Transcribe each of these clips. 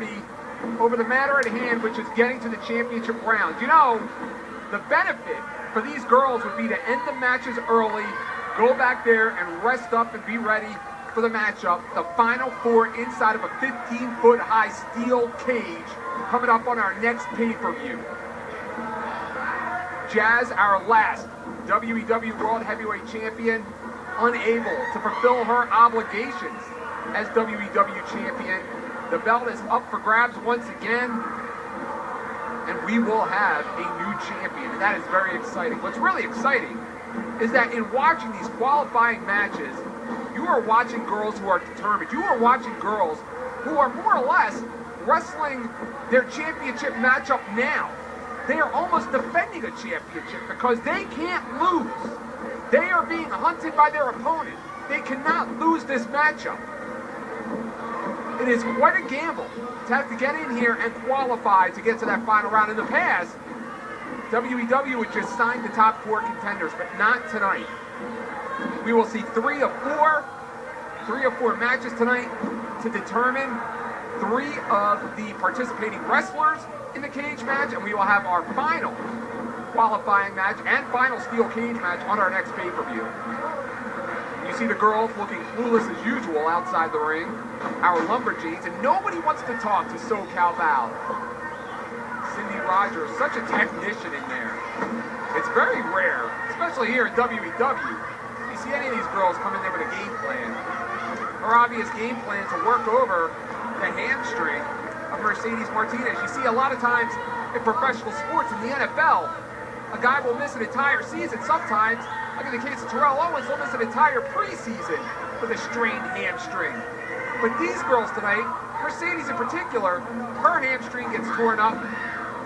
authority over the matter at hand, which is getting to the championship round. You know, the benefit for these girls would be to end the matches early, go back there and rest up and be ready for the matchup. The final four inside of a 15-foot high steel cage coming up on our next pay-per-view. Jazz, our last WEW World Heavyweight Champion, unable to fulfill her obligations as WEW Champion. The belt is up for grabs once again, and we will have a new champion, and that is very exciting. What's really exciting is that in watching these qualifying matches, you are watching girls who are determined. You are watching girls who are more or less wrestling their championship matchup now. They are almost defending a championship because they can't lose. They are being hunted by their opponent. They cannot lose this matchup. It is quite a gamble to have to get in here and qualify to get to that final round. In the past, WEW would just sign the top four contenders, but not tonight. We will see three of four matches tonight to determine three of the participating wrestlers in the cage match, and we will have our final qualifying match and final steel cage match on our next pay-per-view. You see the girls looking clueless as usual outside the ring, our Lumberjills, and nobody wants to talk to So Cal Val. Cindy Rogers, such a technician in there. It's very rare, especially here at WEW. You see any of these girls come in there with a game plan. Her obvious game plan to work over the hamstring of Mercedes Martinez. You see a lot of times in professional sports, in the NFL, a guy will miss an entire season. Sometimes, like in the case of Terrell Owens, he'll miss an entire preseason with a strained hamstring. But these girls tonight, Mercedes in particular, her hamstring gets torn up.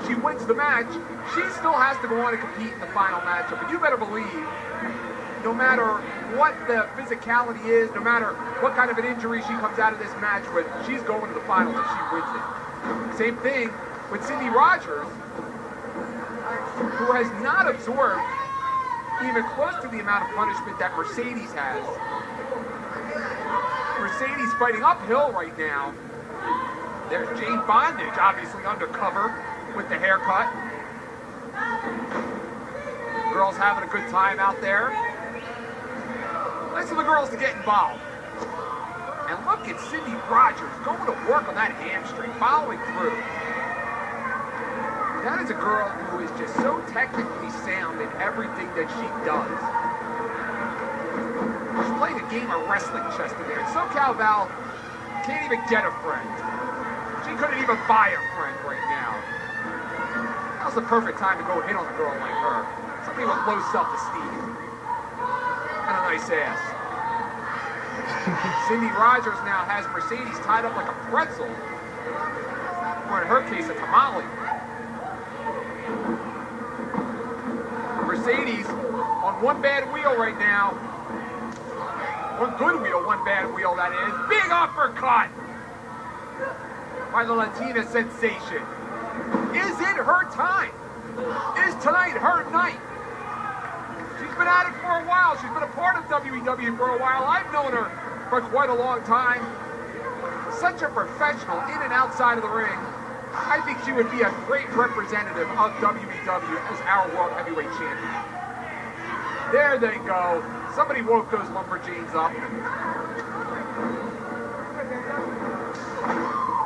She wins the match. She still has to go on and compete in the final matchup. But you better believe, no matter what the physicality is, no matter what kind of an injury she comes out of this match with, she's going to the finals and she wins it. Same thing with Cindy Rogers, who has not absorbed even close to the amount of punishment that Mercedes has. Mercedes fighting uphill right now. There's Jane Bondage, obviously undercover with the haircut. Girls having a good time out there. Nice for the girls to get involved. And look at Cindy Rogers going to work on that hamstring, following through. That is a girl who is just so technically sound in everything that she does. She's playing a game of wrestling chess today. And So Cal Val can't even get a friend. She couldn't even buy a friend right now. Now's the perfect time to go hit on a girl like her. Somebody with low self-esteem. And a nice ass. Cindy Rogers now has Mercedes tied up like a pretzel. Or in her case, a tamale. Mercedes on one bad wheel right now. One good wheel, one bad wheel, that is. Big uppercut by the Latina sensation. Is it her time? Is tonight her night? She's been at it for a while. She's been a part of WEW for a while. I've known her for quite a long time. Such a professional in and outside of the ring. I think she would be a great representative of WEW as our World Heavyweight Champion. There they go. Somebody woke those Lumberjigs up.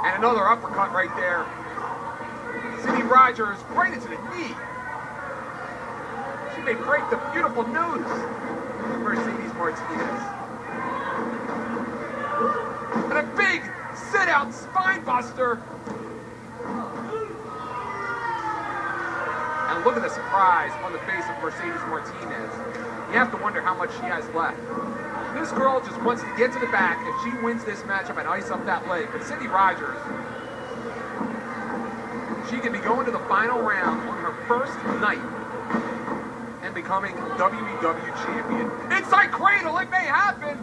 And another uppercut right there. Cindy Rogers right into the knee. She may break the beautiful nose of Mercedes Martinez. And a big sit-out spine buster. And look at the surprise on the face of Mercedes Martinez. You have to wonder how much she has left. This girl just wants to get to the back if she wins this matchup and ice up that leg. But Cindy Rogers, she could be going to the final round on her first night and becoming WEW champion. Inside cradle, it may happen.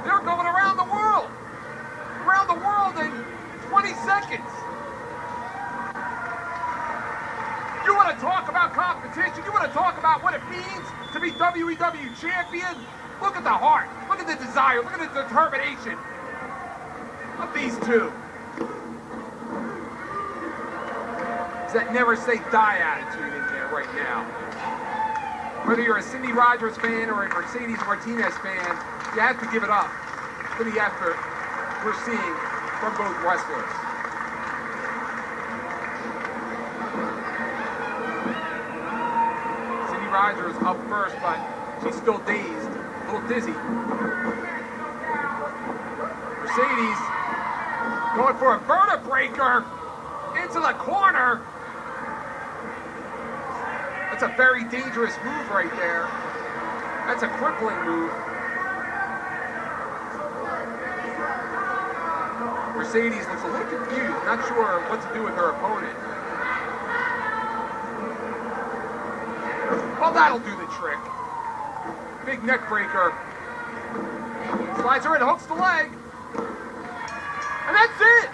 They're going around the world. Around the world in 20 seconds. You want to talk about competition? You want to talk about what it means to be WEW champion? Look at the heart. Look at the desire. Look at the determination of these two. that never say die attitude in there right now. Whether you're a Cindy Rogers fan or a Mercedes Martinez fan, you have to give it up for the effort we're seeing from both wrestlers. Cindy Rogers up first, but she's still dazed, a little dizzy. Mercedes going for a vertebreaker into the corner. That's a very dangerous move right there. That's a crippling move. Mercedes looks a little confused, not sure what to do with her opponent. Well, that'll do the trick. Big neck breaker. Slides her in, hooks the leg. And that's it!